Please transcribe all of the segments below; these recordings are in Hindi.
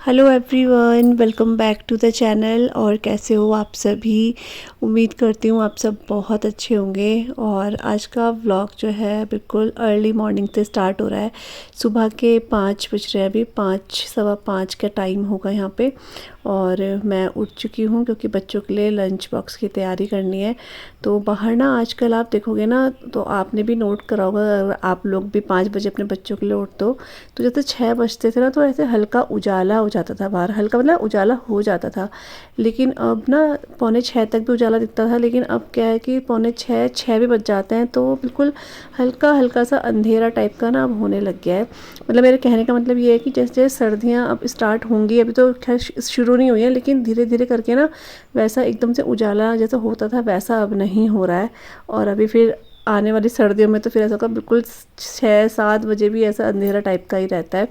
Hello everyone, welcome back to the channel. और कैसे हो आप सभी? उम्मीद करती हूँ आप सब बहुत अच्छे होंगे। और आज का व्लॉग जो है बिल्कुल अर्ली मॉर्निंग से स्टार्ट हो रहा है। सुबह के 5 बज रहे हैं, अभी 5 सवा 5 का टाइम होगा यहाँ पे। और मैं उठ चुकी हूँ क्योंकि बच्चों के लिए लंच बॉक्स की तैयारी करनी है। तो बाहर ना आजकल आप देखोगे ना, तो आपने भी नोट करा होगा, अगर आप लोग भी 5 बजे अपने बच्चों के लिए उठते हो तो जैसे 6 बजते थे ना, तो ऐसे हल्का उजाला हो जाता था बाहर, हल्का मतलब उजाला हो जाता था। लेकिन अब ना पौने 6 तक भी उजाला दिखता था, लेकिन अब क्या है कि पौने 6 भी बज जाते हैं तो बिल्कुल हल्का हल्का सा अंधेरा टाइप का ना अब होने लग गया है। मतलब मेरे कहने का मतलब ये है कि जैसे जैसे सर्दियाँ अब स्टार्ट होंगी, अभी तो खैर शुरू नहीं हुई है, लेकिन धीरे धीरे करके ना वैसा एकदम से उजाला जैसा होता था वैसा अब नहीं हो रहा है। और अभी फिर आने वाली सर्दियों में तो फिर ऐसा होगा, बिल्कुल 6-7 बजे भी ऐसा अंधेरा टाइप का ही रहता है।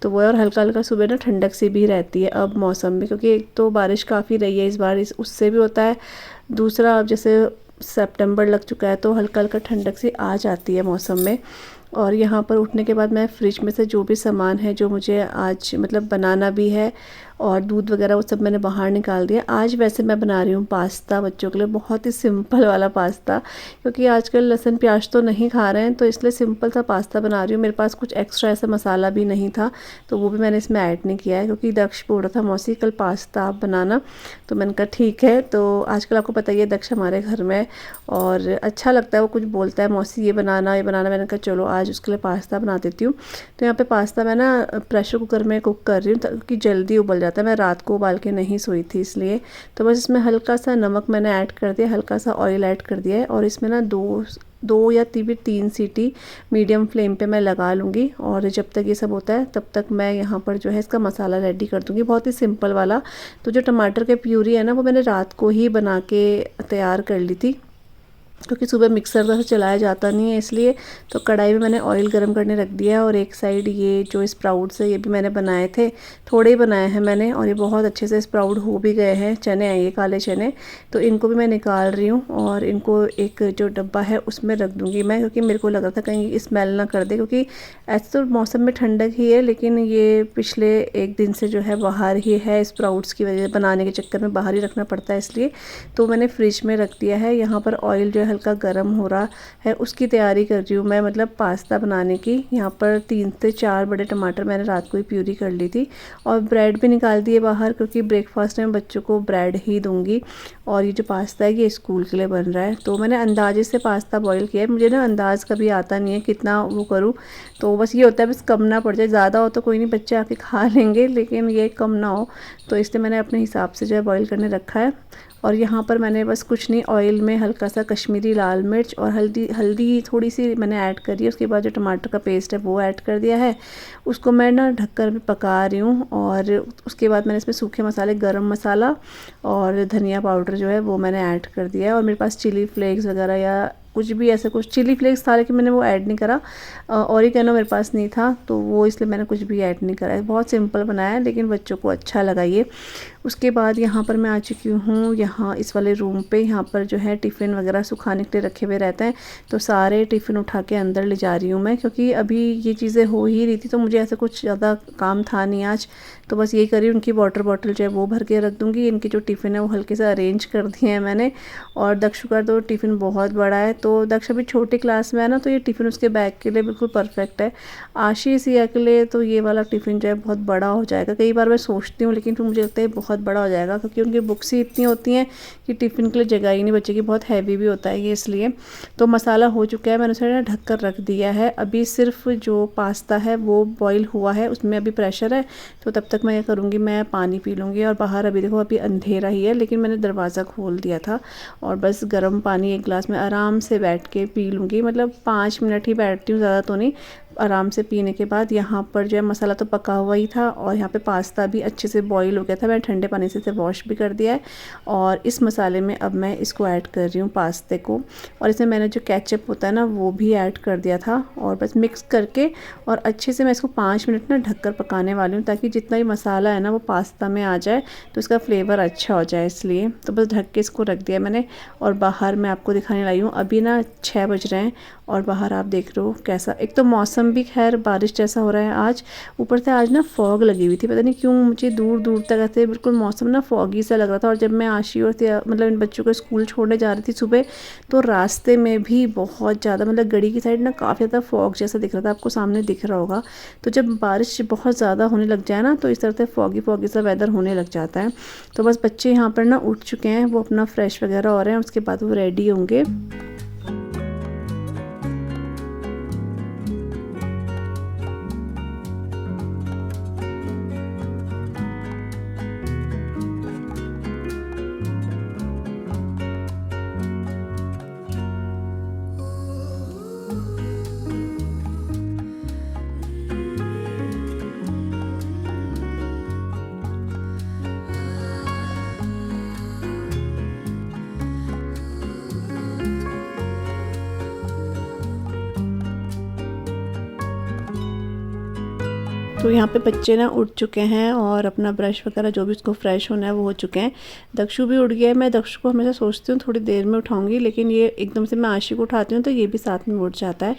तो वो, और हल्का हल्का सुबह ना ठंडक सी भी रहती है अब मौसम में, क्योंकि एक तो बारिश काफ़ी रही है इस बार, उससे भी होता है। दूसरा, अब जैसे सितंबर लग चुका है तो हल्का हल्का ठंडक सी आ जाती है मौसम में। और यहाँ पर उठने के बाद मैं फ्रिज में से जो भी सामान है जो मुझे आज मतलब बनाना भी है, और दूध वगैरह वो सब मैंने बाहर निकाल दिया। आज वैसे मैं बना रही हूँ पास्ता बच्चों के लिए, बहुत ही सिंपल वाला पास्ता, क्योंकि आजकल लहसुन प्याज तो नहीं खा रहे हैं, तो इसलिए सिंपल सा पास्ता बना रही हूँ। मेरे पास कुछ एक्स्ट्रा ऐसा मसाला भी नहीं था, तो वो भी मैंने इसमें ऐड नहीं किया है, क्योंकि दक्ष बोल रहा था मौसी कल पास्ता आप बनाना। तो मैंने कहा ठीक है। तो आजकल आपको पता ही है दक्ष हमारे घर में, और अच्छा लगता है, वो कुछ बोलता है मौसी ये बनाना ये बनाना। मैंने कहा चलो आज उसके लिए पास्ता बना देती हूँ। तो यहाँ पे पास्ता मैं ना प्रेशर कुकर में कुक कर रही हूँ, ताकि जल्दी उबल जाता है। मैं रात को उबाल के नहीं सोई थी इसलिए। तो बस इसमें हल्का सा नमक मैंने ऐड कर दिया, हल्का सा ऑयल ऐड कर दिया है, और इसमें ना दो या 3 सीटी मीडियम फ्लेम पे मैं लगा लूँगी। और जब तक ये सब होता है तब तक मैं यहाँ पर जो है इसका मसाला रेडी कर दूँगी, बहुत ही सिंपल वाला। तो जो टमाटर के प्यूरी है ना, वो मैंने रात को ही बना के तैयार कर ली थी, क्योंकि सुबह मिक्सर से चलाया जाता नहीं है इसलिए। तो कढ़ाई में मैंने ऑयल गरम करने रख दिया है, और एक साइड ये जो स्प्राउट्स है ये भी मैंने बनाए थे, थोड़े ही बनाए हैं मैंने, और ये बहुत अच्छे से स्प्राउट हो भी गए हैं। चने हैं ये, काले चने, तो इनको भी मैं निकाल रही हूँ, और इनको एक जो डब्बा है उसमें रख दूँगी मैं, क्योंकि मेरे को लग रहा था कहीं स्मेल ना कर दे, क्योंकि ऐसे तो मौसम में ठंडक ही है, लेकिन ये पिछले एक दिन से जो है बाहर ही है, स्प्राउट्स की वजह बनाने के चक्कर में बाहर ही रखना पड़ता है इसलिए। तो मैंने फ्रिज में रख दिया है। यहाँ पर ऑयल जो हल्का गर्म हो रहा है, उसकी तैयारी कर रही हूँ मैं, मतलब पास्ता बनाने की। यहाँ पर 3 से 4 बड़े टमाटर मैंने रात को ही प्यूरी कर ली थी, और ब्रेड भी निकाल दिए बाहर, क्योंकि ब्रेकफास्ट में बच्चों को ब्रेड ही दूंगी। और ये जो पास्ता है ये स्कूल के लिए बन रहा है, तो मैंने अंदाजे से पास्ता बॉईल किया है। मुझे ना अंदाज़ कभी आता नहीं है कितना वो करूँ, तो बस ये होता है बस कम ना पड़ जाए, ज़्यादा हो तो कोई नहीं, बच्चे आके खा लेंगे, लेकिन ये कम ना हो, तो इसलिए मैंने अपने हिसाब से जो है बॉईल करने रखा है। और यहाँ पर मैंने बस कुछ नहीं, ऑयल में हल्का सा कश्मीरी लाल मिर्च और हल्दी थोड़ी सी मैंने ऐड करी है। उसके बाद जो टमाटर का पेस्ट है वो ऐड कर दिया है, उसको मैं ना ढककर भी पका रही हूँ। और उसके बाद मैंने इसमें सूखे मसाले, गरम मसाला और धनिया पाउडर जो है वो मैंने ऐड कर दिया है। और मेरे पास चिली फ्लेक्स वगैरह या कुछ भी ऐसा, कुछ चिली फ्लेक्स था लेकिन मैंने वो ऐड नहीं करा, ऑरिगेनो मेरे पास नहीं था, तो वो इसलिए मैंने कुछ भी ऐड नहीं करा है। बहुत सिंपल बनाया है, लेकिन बच्चों को अच्छा लगा ये। उसके बाद यहाँ पर मैं आ चुकी हूँ यहाँ इस वाले रूम पे। यहाँ पर जो है टिफ़िन वगैरह सुखाने के लिए रखे हुए रहते हैं, तो सारे टिफ़िन उठा के अंदर ले जा रही हूँ मैं, क्योंकि अभी ये चीज़ें हो ही रही थी, तो मुझे ऐसा कुछ ज़्यादा काम था नहीं आज। तो बस यही करी, उनकी वाटर बॉटल जो है वो भर के रख दूँगी। इनके जो टिफ़िन है वो हल्के से अरेंज कर दिए हैं मैंने। और दक्ष का तो टिफ़िन बहुत बड़ा है, तो दक्ष अभी छोटी क्लास में है ना, तो ये टिफ़िन उसके बैग के लिए बिल्कुल परफेक्ट है। आशीष सिया के लिए तो ये वाला टिफ़िन जो है बहुत बड़ा हो जाएगा, कई बार मैं सोचती हूँ, लेकिन फिर मुझे लगता है बहुत बड़ा हो जाएगा, क्योंकि उनकी बुक्स ही इतनी होती हैं कि टिफ़िन के लिए जगह ही नहीं बचेगी, बहुत हैवी भी होता है ये इसलिए। तो मसाला हो चुका है, मैंने उसे ना ढक कर रख दिया है। अभी सिर्फ जो पास्ता है वो बॉईल हुआ है, उसमें अभी प्रेशर है, तो तब तक मैं क्या करूँगी, मैं पानी पी लूँगी। और बाहर अभी देखो अभी अंधेरा ही है, लेकिन मैंने दरवाज़ा खोल दिया था, और बस गर्म पानी एक गिलास में आराम से बैठ के पी लूँगी। मतलब 5 मिनट ही बैठती हूँ, ज़्यादा तो नहीं, आराम से पीने के बाद यहाँ पर जो है मसाला तो पका हुआ ही था और यहाँ पे पास्ता भी अच्छे से बॉईल हो गया था। मैंने ठंडे पानी से इसे वॉश भी कर दिया है और इस मसाले में अब मैं इसको ऐड कर रही हूँ पास्ते को। और इसमें मैंने जो केचप होता है ना वो भी ऐड कर दिया था और बस मिक्स करके और अच्छे से मैं इसको 5 मिनट ना ढककर पकाने वाली हूँ, ताकि जितना भी मसाला है ना वो पास्ता में आ जाए तो इसका फ्लेवर अच्छा हो जाए। इसलिए तो बस ढक के इसको रख दिया मैंने। और बाहर मैं आपको दिखाने लाई हूँ, अभी ना 6 बज रहे हैं और बाहर आप देख रहे हो कैसा, एक तो मौसम भी खैर बारिश जैसा हो रहा है आज, ऊपर से आज ना फॉग लगी हुई थी। पता नहीं क्यों मुझे दूर दूर तक ऐसे बिल्कुल मौसम ना फॉगी सा लग रहा था। और जब मैं आशी और मतलब इन बच्चों को स्कूल छोड़ने जा रही थी सुबह, तो रास्ते में भी बहुत ज़्यादा मतलब गड़ी की साइड ना काफ़ी ज़्यादा फॉग जैसा दिख रहा था, आपको सामने दिख रहा होगा। तो जब बारिश बहुत ज़्यादा होने लग जाए ना तो इस तरह से फॉगी फॉगी सा वेदर होने लग जाता है। तो बस बच्चे यहाँ पर ना उठ चुके हैं, वो अपना फ्रेश वगैरह हो रहे हैं, उसके बाद वो रेडी होंगे। तो यहाँ पे बच्चे ना उठ चुके हैं और अपना ब्रश वगैरह जो भी उसको फ्रेश होना है वो हो चुके हैं। दक्षु भी उठ गया है। मैं दक्षु को हमेशा सोचती हूँ थोड़ी देर में उठाऊंगी, लेकिन ये एकदम से मैं आशी को उठाती हूँ तो ये भी साथ में उठ जाता है।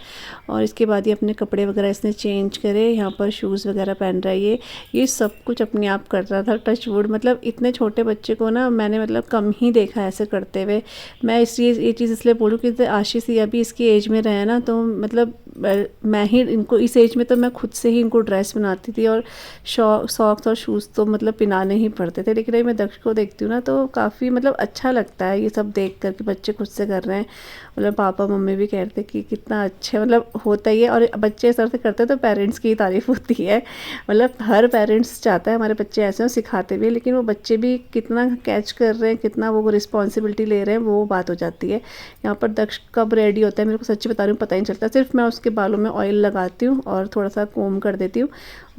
और इसके बाद ये अपने कपड़े वगैरह इसने चेंज करे, यहाँ पर शूज़ वगैरह पहन रहा है। ये सब कुछ अपने आप कर रहा था, टच वुड। मतलब इतने छोटे बच्चे को ना मैंने मतलब कम ही देखा ऐसे करते हुए। मैं ये चीज़ इसलिए बोलूँ कि आशी से अभी इसकी एज में रहे ना, तो मतलब मैं ही इनको इस एज में तो मैं खुद से ही इनको ड्रेस बनाती थी और सॉक्स और शूज़ तो मतलब पहनाने ही पड़ते थे। लेकिन अभी मैं दक्ष को देखती हूँ ना तो काफ़ी मतलब अच्छा लगता है ये सब देख कर कि बच्चे खुद से कर रहे हैं। मतलब पापा मम्मी भी कहते कि कितना अच्छा मतलब होता ही है। और बच्चे इस तरह से करते हैं तो पेरेंट्स की तारीफ़ होती है। मतलब हर पेरेंट्स चाहता है हमारे बच्चे ऐसे हो, सिखाते भी, लेकिन वो बच्चे भी कितना कैच कर रहे हैं, कितना वो रिस्पॉन्सिबिलिटी ले रहे हैं, वो बात हो जाती है। यहाँ पर दक्ष कब रेडी होता है मेरे को सच्ची बता रही हूँ पता ही नहीं चलता। सिर्फ मैं उसके बालों में ऑयल लगाती हूँ और थोड़ा सा कोम कर देती हूँ,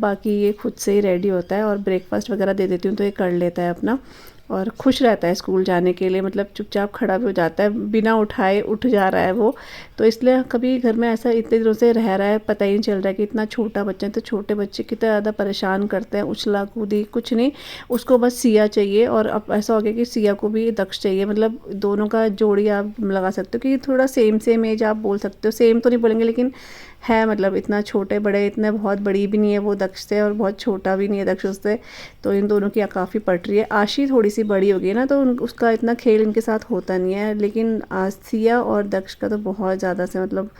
बाकी ये खुद से ही रेडी होता है। और ब्रेकफास्ट वगैरह दे देती हूँ तो ये कर लेता है अपना और खुश रहता है स्कूल जाने के लिए। मतलब चुपचाप खड़ा भी हो जाता है, बिना उठाए उठ जा रहा है वो। तो इसलिए कभी घर में ऐसा इतने दिनों से रह रहा है पता ही नहीं चल रहा है कि इतना छोटा बच्चा है। तो छोटे बच्चे कितना ज़्यादा परेशान करते हैं, उछला कूदी कुछ नहीं, उसको बस सिया चाहिए। और अब ऐसा हो गया कि सिया को भी दक्ष चाहिए। मतलब दोनों का जोड़ी आप लगा सकते हो कि थोड़ा सेम सेम एज आप बोल सकते हो, सेम तो नहीं बोलेंगे लेकिन है मतलब इतना छोटे बड़े, इतने बहुत बड़ी भी नहीं है वो दक्ष से और बहुत छोटा भी नहीं है दक्ष उससे। तो इन दोनों की काफ़ी पट रही है। आशी थोड़ी सी बड़ी हो गई ना तो उसका इतना खेल इनके साथ होता नहीं है, लेकिन सिया और दक्ष का तो बहुत ज़्यादा से मतलब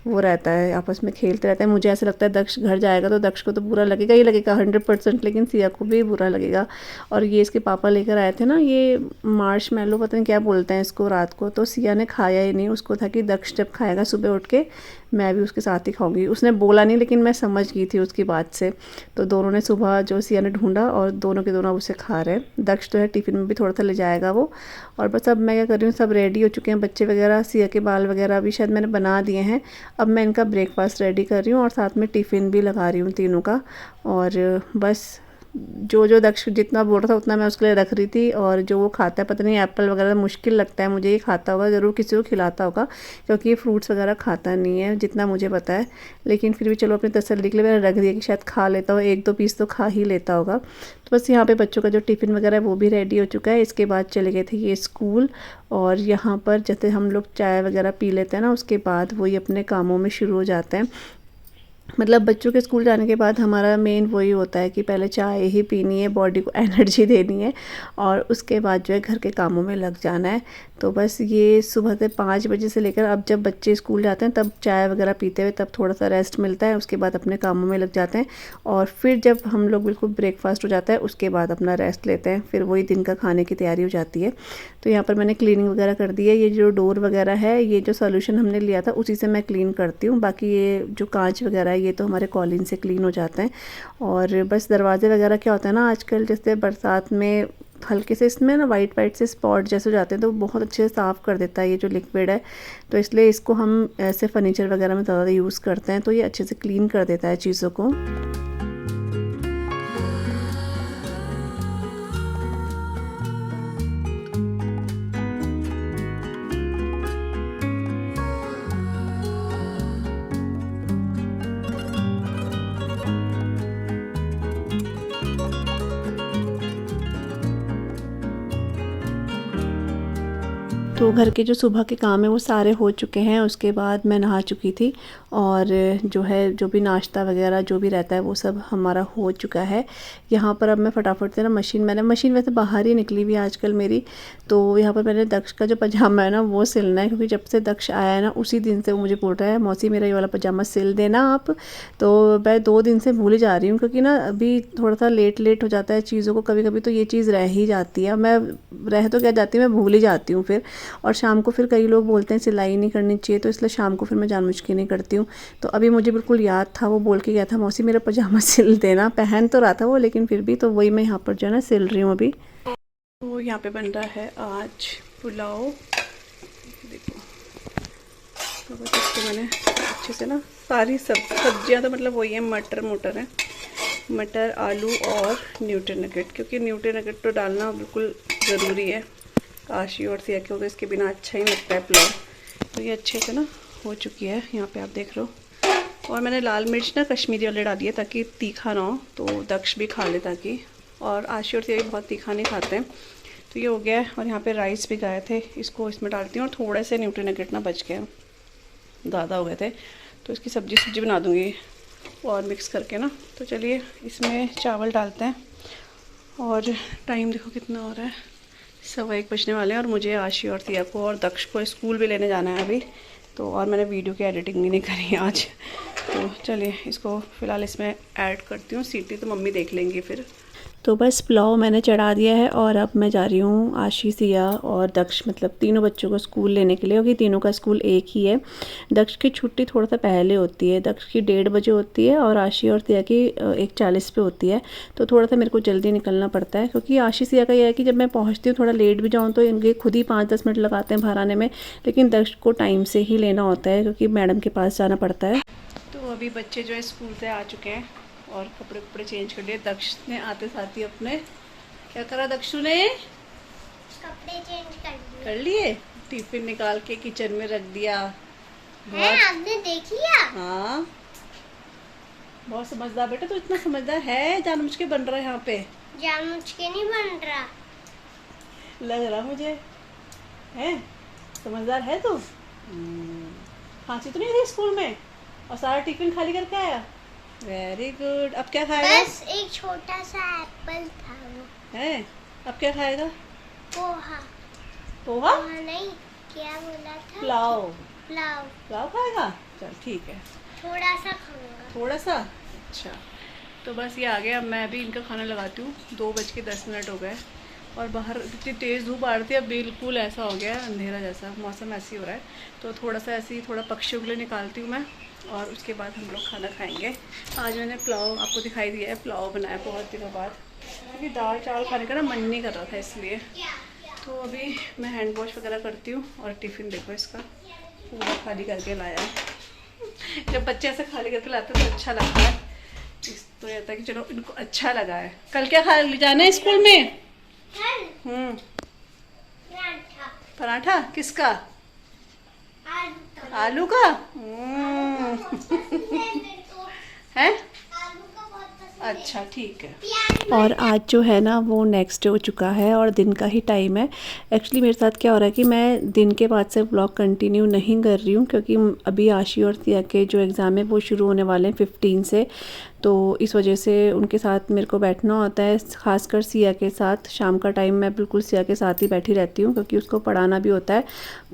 वो रहता है, आपस में खेलते रहते हैं। मुझे ऐसा लगता है दक्ष घर जाएगा तो दक्ष को तो बुरा लगेगा ही लगेगा 100%, लेकिन सिया को भी बुरा लगेगा। और ये इसके पापा लेकर आए थे ना ये मार्शमैलो, पता नहीं क्या बोलते हैं इसको, रात को। तो सिया ने खाया ही नहीं, उसको था कि दक्ष जब खाएगा सुबह उठ के मैं भी उसके साथ ही खाऊंगी। उसने बोला नहीं लेकिन मैं समझ गई थी उसकी बात से। तो दोनों ने सुबह जो सिया ने ढूंढा और दोनों के दोनों उसे खा रहे हैं। दक्ष तो है टिफ़िन में भी थोड़ा सा ले जाएगा वो। और बस अब मैं क्या कर रही हूँ, सब रेडी हो चुके हैं बच्चे वगैरह, सिया के बाल वगैरह भी शायद मैंने बना दिए हैं। अब मैं इनका ब्रेकफास्ट रेडी कर रही हूँ और साथ में टिफ़िन भी लगा रही हूँ तीनों का। और बस जो दक्ष जितना बोल रहा था उतना मैं उसके लिए रख रही थी। और जो वो खाता है पता नहीं एप्पल वगैरह मुश्किल लगता है मुझे, ये खाता होगा ज़रूर, किसी को खिलाता होगा क्योंकि ये फ्रूट्स वगैरह खाता नहीं है जितना मुझे पता है। लेकिन फिर भी चलो अपनी तसल्ली के लिए मैंने रख दिया कि शायद खा लेता हो, 1-2 पीस तो खा ही लेता होगा। तो बस यहाँ पे बच्चों का जो टिफ़िन वगैरह है वो भी रेडी हो चुका है। इसके बाद चले गए थे ये स्कूल। और यहाँ पर जैसे हम लोग चाय वगैरह पी लेते हैं ना, उसके बाद वही अपने कामों में शुरू हो जाते हैं। मतलब बच्चों के स्कूल जाने के बाद हमारा मेन वही होता है कि पहले चाय ही पीनी है, बॉडी को एनर्जी देनी है और उसके बाद जो है घर के कामों में लग जाना है। तो बस ये सुबह से 5 बजे से लेकर अब जब बच्चे स्कूल जाते हैं तब चाय वगैरह पीते हुए तब थोड़ा सा रेस्ट मिलता है, उसके बाद अपने कामों में लग जाते हैं। और फिर जब हम लोग बिल्कुल ब्रेकफास्ट हो जाता है उसके बाद अपना रेस्ट लेते हैं, फिर वही दिन का खाने की तैयारी हो जाती है। तो यहाँ पर मैंने क्लीनिंग वगैरह कर दी है। ये जो डोर वगैरह है, ये जो सोल्यूशन हमने लिया था उसी से मैं क्लीन करती हूँ। बाकी ये जो कांच वगैरह है ये तो हमारे कॉलिन से क्लीन हो जाते हैं। और बस दरवाजे वगैरह क्या होता है ना आजकल, जैसे बरसात में हल्के से इसमें ना वाइट वाइट से स्पॉट जैसे हो जाते हैं, तो बहुत अच्छे से साफ़ कर देता है ये जो लिक्विड है। तो इसलिए इसको हम ऐसे फर्नीचर वगैरह में ज़्यादा यूज़ करते हैं, तो ये अच्छे से क्लीन कर देता है चीज़ों को। तो घर के जो सुबह के काम है वो सारे हो चुके हैं। उसके बाद मैं नहा चुकी थी और जो है जो भी नाश्ता वगैरह जो भी रहता है वो सब हमारा हो चुका है। यहाँ पर अब मैं फटाफट से ना मशीन वैसे बाहर ही निकली हुई है आजकल मेरी। तो यहाँ पर मैंने दक्ष का जो पजामा है ना वो सिलना है, क्योंकि जब से दक्ष आया है ना उसी दिन से वो मुझे बोल रहा है मौसी मेरा ये वाला पजामा सिल देना आप। तो मैं 2 दिन से भूल जा रही हूँ, क्योंकि ना अभी थोड़ा सा लेट हो जाता है चीज़ों को, कभी कभी तो ये चीज़ रह ही जाती है। मैं रह तो क्या जाती हूँ, मैं भूल ही जाती हूँ फिर। और शाम को फिर कई लोग बोलते हैं सिलाई नहीं करनी चाहिए, तो इसलिए शाम को फिर मैं जानबूझ के नहीं करती हूँ। तो अभी मुझे बिल्कुल याद था, वो बोल के गया था मौसी मेरा पजामा सिल देना। पहन तो रहा था वो, लेकिन फिर भी तो वही मैं यहाँ पर जो है ना सिल रही हूँ अभी। तो यहाँ पे बन रहा है आज पुलाव, देखो। तो बस इसको मैंने अच्छे से ना सारी सब्जियाँ तो मतलब वही है, मटर है, मटर आलू और न्यूट्रीनगेट, क्योंकि न्यूट्रीनगेट तो डालना बिल्कुल ज़रूरी है। काशी और सिया के हो गए, इसके बिना अच्छा ही लगता है पुलाव। तो ये अच्छे से ना हो चुकी है, यहाँ पे आप देख रहे हो। और मैंने लाल मिर्च ना कश्मीरी वाले डाल दिए ताकि तीखा ना हो, तो दक्ष भी खा ले ताकि। और आशी और सिया भी बहुत तीखा नहीं खाते हैं। तो ये हो गया है। और यहाँ पे राइस भी गए थे, इसको इसमें डालती हूँ। और थोड़े से न्यूट्रीनगेट ना बच गए, ज़्यादा हो गए थे, तो इसकी सब्जी बना दूँगी और मिक्स करके ना। तो चलिए इसमें चावल डालते हैं। और टाइम देखो कितना हो रहा है, 1:15 बजने वाले हैं। और मुझे आशी और सिया को और दक्ष को स्कूल भी लेने जाना है अभी। तो और मैंने वीडियो की एडिटिंग भी नहीं करी आज। तो चलिए इसको फ़िलहाल इसमें ऐड करती हूँ, सीटी तो मम्मी देख लेंगी फिर। तो बस पुलाव मैंने चढ़ा दिया है और अब मैं जा रही हूँ आशी, सिया और दक्ष, मतलब तीनों बच्चों को स्कूल लेने के लिए, क्योंकि तीनों का स्कूल एक ही है। दक्ष की छुट्टी थोड़ा सा पहले होती है, दक्ष की 1:30 बजे होती है और आशी और सिया की 1:40 पे होती है। तो थोड़ा सा मेरे को जल्दी निकलना पड़ता है, क्योंकि आशी सिया का यह है कि जब मैं पहुँचती हूँ थोड़ा लेट भी जाऊँ तो इनके खुद ही 5-10 मिनट लगाते हैं बाहर आने में। लेकिन दक्ष को टाइम से ही लेना होता है, क्योंकि मैडम के पास जाना पड़ता है। तो अभी बच्चे जो है स्कूल से आ चुके हैं और कपड़े चेंज कर लिए। दक्ष ने आते साथ ही अपने क्या करा, दक्षु ने कपड़े चेंज कर लिए, टिफिन निकाल के किचन में रख दिया। आपने देख लिया? हाँ, बहुत समझदार बेटा, तो इतना समझदार है, जानबूझ के बन रहा है यहाँ पे। जानबूझ के नहीं बन रहा, लग रहा मुझे है, समझदार है तू। खांसी तो नहीं रही स्कूल में? और सारा टिफिन खाली करके आया, वेरी गुड। अब क्या खाएगा? बस एक छोटा सा एप्पल था वो है। अब क्या खाएगा? पोहा। पोहा नहीं, क्या बोला था? पुलाव खाएगा, चल ठीक है, थोड़ा सा खाऊंगा, थोड़ा सा। अच्छा, तो बस ये आ गया। अब मैं भी इनका खाना लगाती हूँ। 2:10 हो गए और बाहर इतनी तेज़ धूप आ रही थी, अब बिल्कुल ऐसा हो गया अंधेरा जैसा, मौसम ऐसे ही हो रहा है। तो थोड़ा सा ऐसे ही थोड़ा पक्षियों के लिए निकालती हूँ मैं, और उसके बाद हम लोग खाना खाएंगे। आज मैंने पुलाव आपको दिखाई दिया है, पुलाव बनाया बहुत दिनों बाद, क्योंकि दाल चावल खाने का ना मन नहीं कर रहा था इसलिए। तो अभी मैं हैंड वॉश वगैरह करती हूँ। और टिफ़िन देखो इसका पूरा खाली करके लाया है। जब बच्चे ऐसे खाली करके लाते हैं तो अच्छा लगता है, तो रहता है कि चलो इनको अच्छा लगा है। कल क्या खा ले जाना है स्कूल में? पराठा किसका? आलू का। है, अच्छा ठीक है। और आज जो है ना वो नेक्स्ट डे हो चुका है और दिन का ही टाइम है। एक्चुअली मेरे साथ क्या हो रहा है कि मैं दिन के बाद से व्लॉग कंटिन्यू नहीं कर रही हूँ, क्योंकि अभी आशी और सिया के जो एग्ज़ाम है वो शुरू होने वाले हैं 15 से। तो इस वजह से उनके साथ मेरे को बैठना होता है, ख़ासकर सिया के साथ। शाम का टाइम मैं बिल्कुल सिया के साथ ही बैठी रहती हूँ, क्योंकि उसको पढ़ाना भी होता है।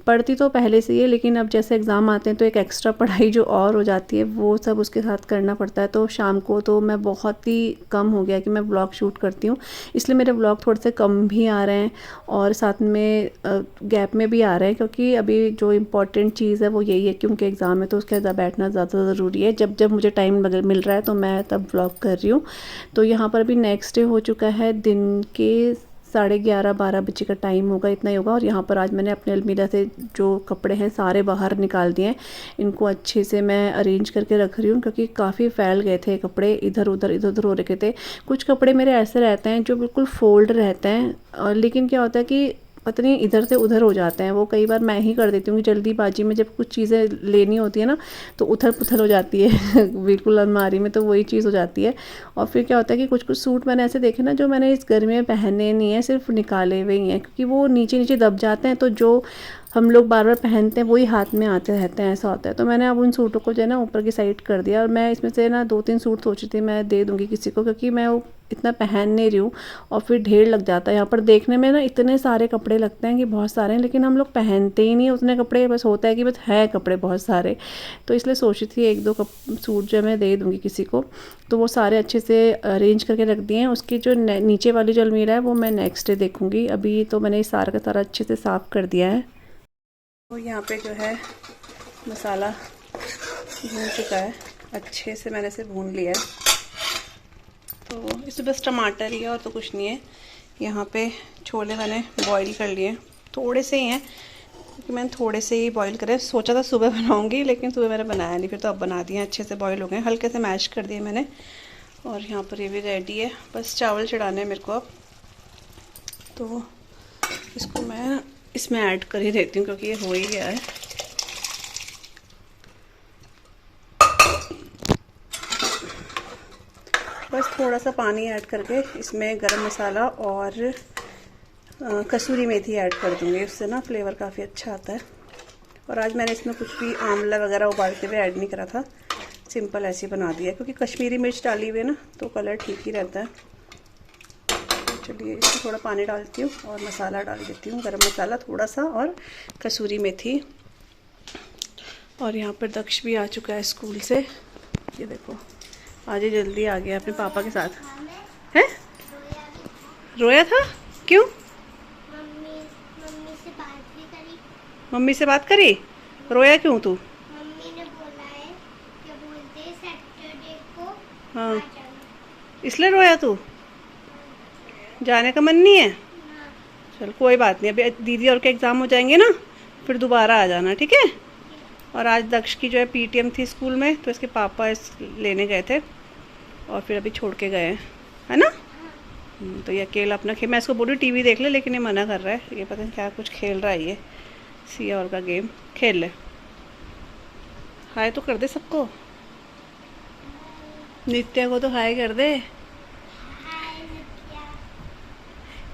पढ़ती तो पहले से ही है, लेकिन अब जैसे एग्ज़ाम आते हैं तो एक एक्स्ट्रा पढ़ाई जो और हो जाती है वो सब उसके साथ करना पड़ता है। तो शाम को तो मैं बहुत ही कम हो गया कि मैं व्लॉग शूट करती हूँ, इसलिए मेरे व्लॉग थोड़े से कम भी आ रहे हैं और साथ में गैप में भी आ रहे हैं, क्योंकि अभी जो इम्पोर्टेंट चीज़ है वो यही है कि उनके एग्ज़ाम है, तो उसके साथ बैठना ज़्यादा ज़रूरी है। जब जब मुझे टाइम मिल रहा है तो मैं तब व्लॉग कर रही हूँ। तो यहाँ पर अभी नेक्स्ट डे हो चुका है, दिन के 11:30-12 बजे का टाइम होगा, इतना ही होगा। और यहाँ पर आज मैंने अपने अलमीरा से जो कपड़े हैं सारे बाहर निकाल दिए हैं। इनको अच्छे से मैं अरेंज करके रख रही हूँ क्योंकि काफ़ी फैल गए थे कपड़े, इधर उधर हो रखे थे। कुछ कपड़े मेरे ऐसे रहते हैं जो बिल्कुल फोल्ड रहते हैं, और लेकिन क्या होता है कि पता नहीं इधर से उधर हो जाते हैं। वो कई बार मैं ही कर देती हूँ, जल्दीबाजी में जब कुछ चीज़ें लेनी होती है ना तो उथल पुथल हो जाती है बिल्कुल अलमारी में, तो वही चीज़ हो जाती है। और फिर क्या होता है कि कुछ कुछ सूट मैंने ऐसे देखे ना जो मैंने इस गर्मी में पहने नहीं है, सिर्फ निकाले हुए ही हैं, क्योंकि वो नीचे नीचे दब जाते हैं, तो जो हम लोग बार बार पहनते हैं वही हाथ में आते रहते हैं, ऐसा होता है। तो मैंने अब उन सूटों को जो है ना ऊपर की साइड कर दिया, और मैं इसमें से ना 2-3 सूट सोची थी मैं दे दूँगी किसी को, क्योंकि मैं वो इतना पहन नहीं रही हूँ और फिर ढेर लग जाता है। यहाँ पर देखने में ना इतने सारे कपड़े लगते हैं कि बहुत सारे हैं, लेकिन हम लोग पहनते ही नहीं है उतने कपड़े, बस होता है कि बस है कपड़े बहुत सारे। तो इसलिए सोची थी 1-2 सूट जो मैं दे दूँगी किसी को। तो वो सारे अच्छे से अरेंज करके रख दिए हैं। उसकी जो नीचे वाली जो अलमीरा है वो मैं नेक्स्ट डे देखूँगी। अभी तो मैंने इस सारा का सारा अच्छे से साफ़ कर दिया है। तो यहाँ पे जो है मसाला भून चुका है, अच्छे से मैंने इसे भून लिया है। तो इसमें बस टमाटर ही है और तो कुछ नहीं है। यहाँ पे छोले मैंने बॉईल कर लिए, थोड़े से ही हैं क्योंकि मैंने थोड़े से ही बॉईल करे। सोचा था सुबह बनाऊँगी, लेकिन सुबह मैंने बनाया नहीं, फिर तो अब बना दिए। अच्छे से बॉईल हो गए, हल्के से मैश कर दिए मैंने। और यहाँ पर ये भी रेडी है, बस चावल चढ़ाने हैं मेरे को अब। तो इसको मैं इसमें ऐड कर ही देती हूँ क्योंकि ये हो ही गया है। बस थोड़ा सा पानी ऐड करके इसमें गरम मसाला और कसूरी मेथी ऐड कर दूँगी, उससे ना फ्लेवर काफ़ी अच्छा आता है। और आज मैंने इसमें कुछ भी आंवला वगैरह उबालते हुए ऐड नहीं करा था, सिंपल ऐसे ही बना दिया, क्योंकि कश्मीरी मिर्च डाली हुई है ना तो कलर ठीक ही रहता है। चलिए इसमें थोड़ा पानी डालती हूँ और मसाला डाल देती हूँ, गरम मसाला थोड़ा सा और कसूरी मेथी। और यहाँ पर दक्ष भी आ चुका है स्कूल से, ये देखो आज ही जल्दी आ गया अपने पापा के साथ। है रोया था क्यों? मम्मी से बात भी करी। मम्मी से बात करी? रोया क्यों तू? मम्मी ने बोला है कि बोलते सैटरडे को हाँ, आ जाना। इसलिए रोया तू? जाने का मन नहीं है? चल कोई बात नहीं, अभी दीदी और के एग्ज़ाम हो जाएंगे ना फिर दोबारा आ जाना, ठीक है। और आज दक्ष की जो है पीटीएम थी स्कूल में, तो इसके पापा इस लेने गए थे और फिर अभी छोड़ के गए हैं, है ना। तो ये अकेला अपना मैं इसको बोलूँ टीवी देख ले, लेकिन ये मना कर रहा है। ये पता नहीं क्या कुछ खेल रहा है, ये सिया और का गेम खेल ले। हाय तो कर दे सबको, नित्या को तो हाय कर दे। हाय नित्या।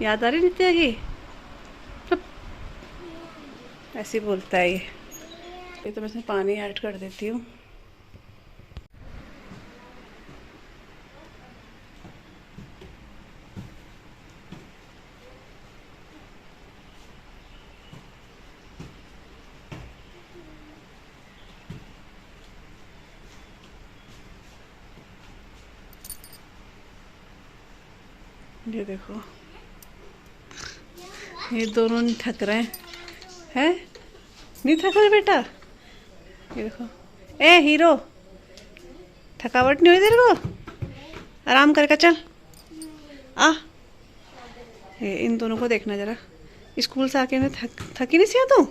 याद आ रही नित्या की? सब ऐसे ही बोलता है ये। तो मैं इसमें पानी ऐड कर देती हूँ। ये देखो ये दोनों नहीं थक रहे हैं, नहीं थक रहे बेटा? ये देखो, ए हीरो थकावट नहीं हुई तेरे को? आराम करके चल आ। ये इन दोनों को देखना जरा, स्कूल से आके थकी नहीं सिया तू?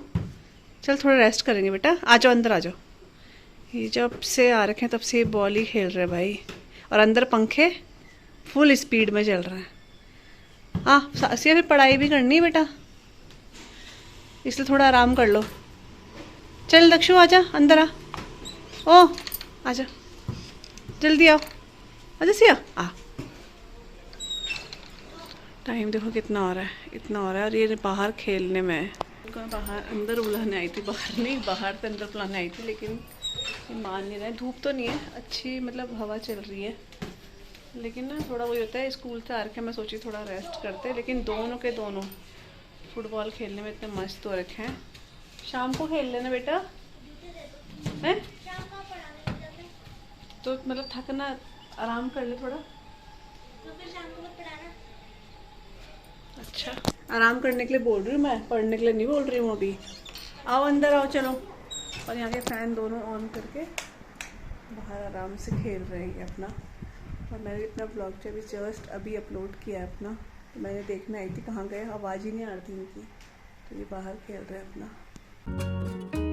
चल थोड़ा रेस्ट करेंगे बेटा, आ जाओ अंदर आ जाओ। ये जब से आ रखे हैं तब से बॉल ही खेल रहे भाई, और अंदर पंखे फुल स्पीड में चल रहे हैं। हाँ सिया फिर पढ़ाई भी करनी है बेटा, इसलिए थोड़ा आराम कर लो। चल दक्षु आजा अंदर आ, ओ आजा जल्दी आओ, आजा सिया आ। टाइम देखो कितना हो रहा है, इतना हो रहा है। और ये बाहर खेलने में बाहर अंदर बुलाने आई थी, बाहर नहीं बाहर से अंदर बुलाने आई थी, लेकिन ये मान नहीं रहे। धूप तो नहीं है, अच्छी मतलब हवा चल रही है, लेकिन ना थोड़ा वही होता है। स्कूल से आ रखे मैं सोची थोड़ा रेस्ट करते, लेकिन दोनों के दोनों फुटबॉल खेलने में इतने मस्त हो रखे हैं। शाम को खेल लेना बेटा, हैं? तो मतलब थकना, आराम कर ले थोड़ा। अच्छा आराम करने के लिए बोल रही हूँ मैं, पढ़ने के लिए नहीं बोल रही हूँ अभी। आओ अंदर आओ चलो। और यहाँ के फ़ैन दोनों ऑन करके बाहर आराम से खेल रहे हैं अपना। और मैंने अपना ब्लॉग जो अभी जस्ट अभी अपलोड किया है अपना, तो मैंने देखने आई थी कहाँ गए, आवाज़ ही नहीं आ रही थी इनकी। तो ये बाहर खेल रहे हैं अपना।